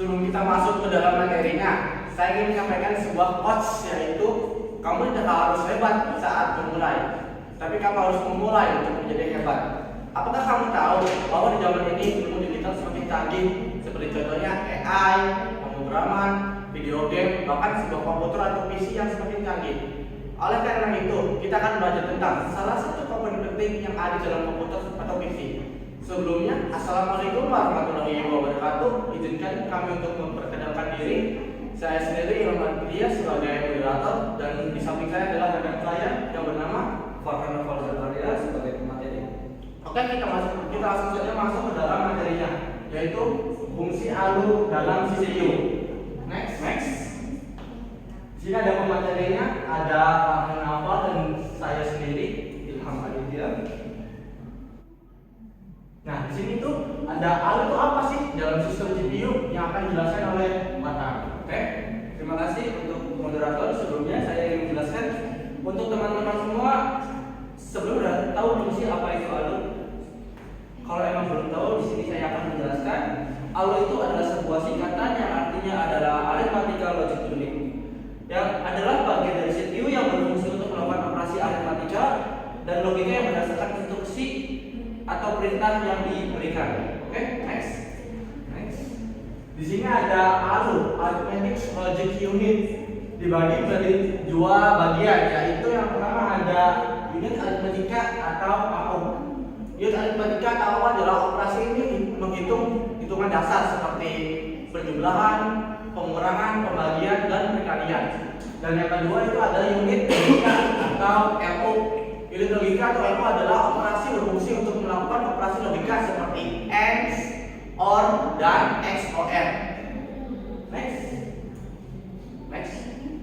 Sebelum kita masuk ke dalam materinya, saya ingin menyampaikan sebuah quotes, yaitu kamu tidak harus hebat saat memulai, tapi kamu harus memulai untuk menjadi hebat. Apakah kamu tahu bahwa di zaman ini ilmu digital semakin canggih, seperti contohnya AI, pemrograman, video game, bahkan sebuah komputer atau PC yang semakin canggih. Oleh karena itu, kita akan belajar tentang salah satu komponen penting yang ada dalam komputer atau PC. Sebelumnya, Assalamualaikum warahmatullahi wabarakatuh. Izinkan kami untuk memperkenalkan diri. Saya sendiri Ilman Dia sebagai moderator, dan di samping saya adalah rekan saya yang bernama Farhan Fauzan sebagai pemateri. Oke, kita langsung saja masuk ke dalam materinya, yaitu fungsi ALU dalam CPU. Next. Di sini ada pematerinya, ada Farhan Naufal dan saya sendiri Ilham Aditya. Nah, di sini tuh ada ALU itu apa sih dalam sistem CPU yang akan dijelaskan oleh Farhan. Oke, terima kasih untuk moderator. Sebelumnya saya ingin menjelaskan untuk teman-teman semua, sebelum udah tahu belum sih apa itu ALU? Kalau emang belum tahu, di sini saya akan menjelaskan. ALU itu adalah sebuah singkatan yang artinya adalah Arithmetical Logic Unit, yang adalah bagian dari CPU yang berfungsi untuk melakukan operasi arithmetika dan logika yang berdasarkan instruksi atau perintah yang diberikan. Oke, next. Di sini ada ALU, Arithmetic Logic Unit, dibagi menjadi dua bagian, yaitu yang pertama ada unit aritmetika atau AU. Unit aritmetika atau AU adalah operasi ini menghitung hitungan dasar seperti penjumlahan, pengurangan, pembagian, dan perkalian. Dan yang kedua itu ada unit logika atau LO. Unit logika atau LO adalah operasi berfungsi untuk melakukan operasi logika seperti AND, OR, dan XOR. Next.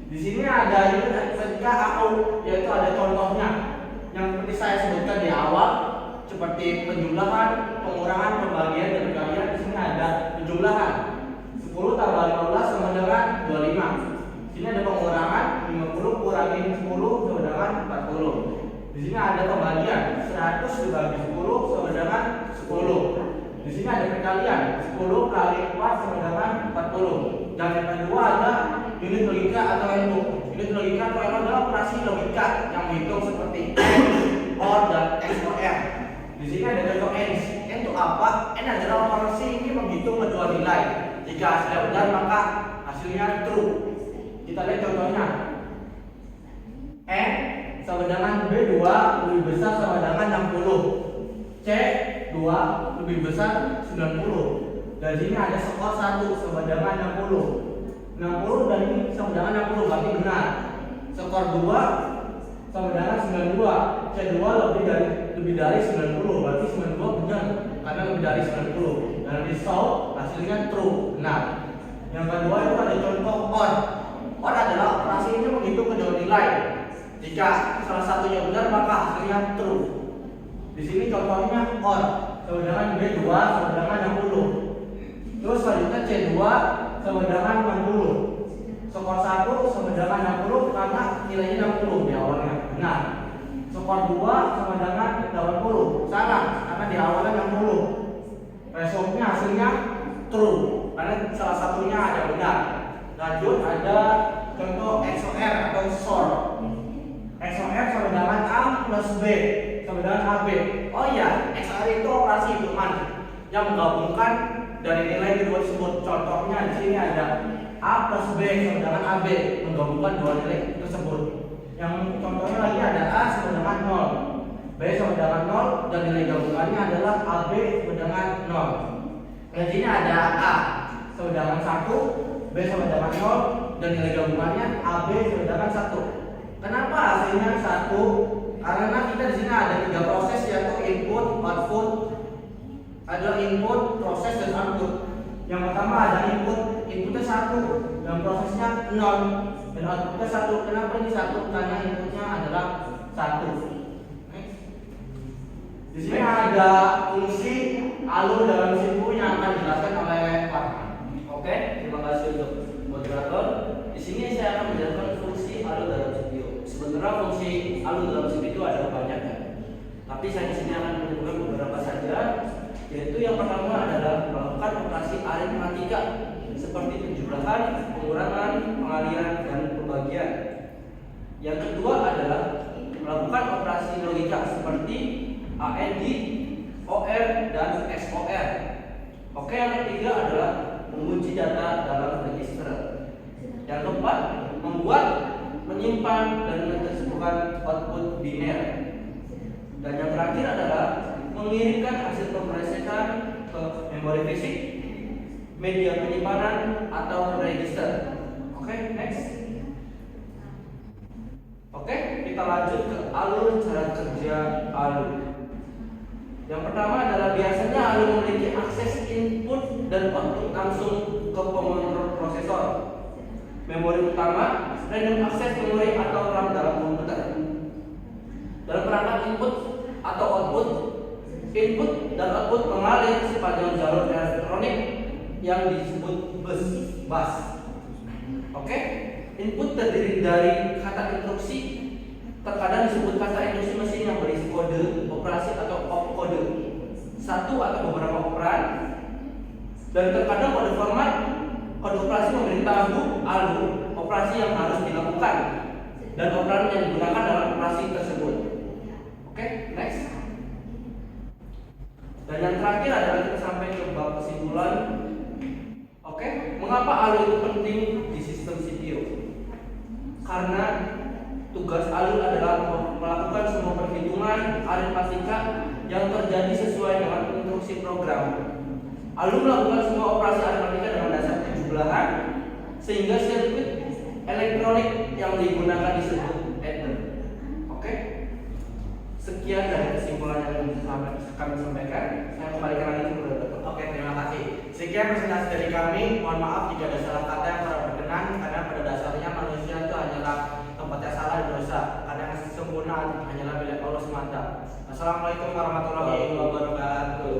Di sini ada unit aritmetika AU, yaitu ada contohnya yang seperti saya sebutkan di awal, seperti penjumlahan, pengurangan, pembagian, dan perkalian. Di sini ada penjumlahan 10 tambah 15 sama dengan 25. Di sini ada pengurangan 50 kurangi 10 sama dengan 40. Di sini ada pembagian 100 dibagi 10 sama dengan 10. Di sini ada perkalian 10 kali 4 sama dengan 40. Dan yang kedua ada unit logika atau LO. Unit logika atau LO adalah operasi logika yang menghitung seperti AND, OR, dan XOR. Di sini ada contoh AND. AND itu apa? AND adalah operasi ini menghitung kedua nilai. Jika hasilnya benar maka hasilnya true. Kita lihat contohnya. N sama dengan B2 lebih besar sama dengan 60. C 2 lebih besar 90. Dan sini ada skor 1 sama dengan 60. 60 dan ini sama dengan 60 berarti benar. Skor 2 sama dengan 92. C2 lebih dari 90 berarti 92 benar karena lebih dari 90. Dan di solve hasilnya true, benar. Yang kedua itu ada contoh OR. OR adalah operasi ini menghitung kedua nilai. Jika salah satunya benar maka hasilnya true. Di sini contohnya OR sama dengan B2 sama dengan 60. Terus selanjutnya C2 sama dengan 60. Skor 1 sama dengan 60 karena nilainya 60 di awalnya, benar. Skor 2 sama dengan 80, salah karena di awalnya 60. Resultnya hasilnya true karena salah satunya ada benar. Lanjut ada contoh XOR atau SOR. XOR sama dengan A plus B sama dengan AB. Oh iya, XOR itu operasi hitungan yang menggabungkan dari nilai kedua tersebut. Contohnya di sini ada A plus B sama dengan AB, menggabungkan dua nilai tersebut. Yang contohnya lagi ada A sama dengan 0, B sama dengan 0, dan nilai gabungannya adalah AB sama dengan 0. Dan sini ada A sama dengan 1, B sama dengan 0, dan nilai gabungannya AB sama dengan 1. Kenapa hasilnya 1? Karena kita di sini ada 3 proses, yaitu input, output, ada input, proses, dan output. Yang pertama ada inputnya 1 dan prosesnya 0, dan outputnya 1. Kenapa ini 1? Karena inputnya adalah 1. Di sini ada fungsi ALU dalam CPU yang akan dijelaskan oleh Farhan. Oke, terima kasih untuk moderator. Di sini saya akan menjelaskan fungsi ALU dalam CPU. Sebenarnya fungsi ALU dalam CPU itu ada banyak ya. Tapi saya di sini akan menyebutkan beberapa saja. Yaitu yang pertama adalah melakukan operasi aritmatika seperti penjumlahan, pengurangan, pengaliran, dan pembagian. Yang kedua adalah melakukan operasi logika seperti AND, OR, dan XOR. Oke, yang ketiga adalah mengunci data dalam register. Yang keempat, membuat, menyimpan, dan menerbitkan output biner. Dan yang terakhir adalah mengirimkan hasil pemrosesan ke memori fisik, media penyimpanan, atau register. Oke, next. Oke, kita lanjut ke alur cara kerja alur. Yang pertama adalah biasanya alur memiliki akses input dan output langsung ke prosesor, memori utama, random access memory atau RAM dalam komputer. Dalam perangkat input atau output, input dan output mengalir sepanjang jalur elektronik yang disebut bus. Oke, input terdiri dari kata instruksi, terkadang disebut kata instruksi mesin yang berisi kode operasi atau opkode, satu atau beberapa operan, dan terkadang kode format. Kode operasi memberitahu alur operasi yang harus dilakukan dan operan yang digunakan dalam operasi tersebut. Oke, next. Dan yang terakhir adalah kita sampai ke bab kesimpulan. Oke, mengapa alur itu penting di sistem CPU? Karena tugas alur adalah melakukan semua perhitungan aritmatika yang terjadi sesuai dengan instruksi program. Alur melakukan semua operasi aritmatika dengan dasar penjumlahan, sehingga sirkuit elektronik yang digunakan disebut adder. Oke, sekian dari kesimpulan yang kami sampaikan. Saya kembalikan lagi ke moderator. Oke, terima kasih. Sekian presentasi dari kami. Mohon maaf jika ada salah kata yang kurang berkenan, karena pada dasarnya manusia itu hanyalah tempatnya salah dan dosa. Karena kesempurnaan hanyalah milik Allah semata. Assalamualaikum warahmatullahi wabarakatuh.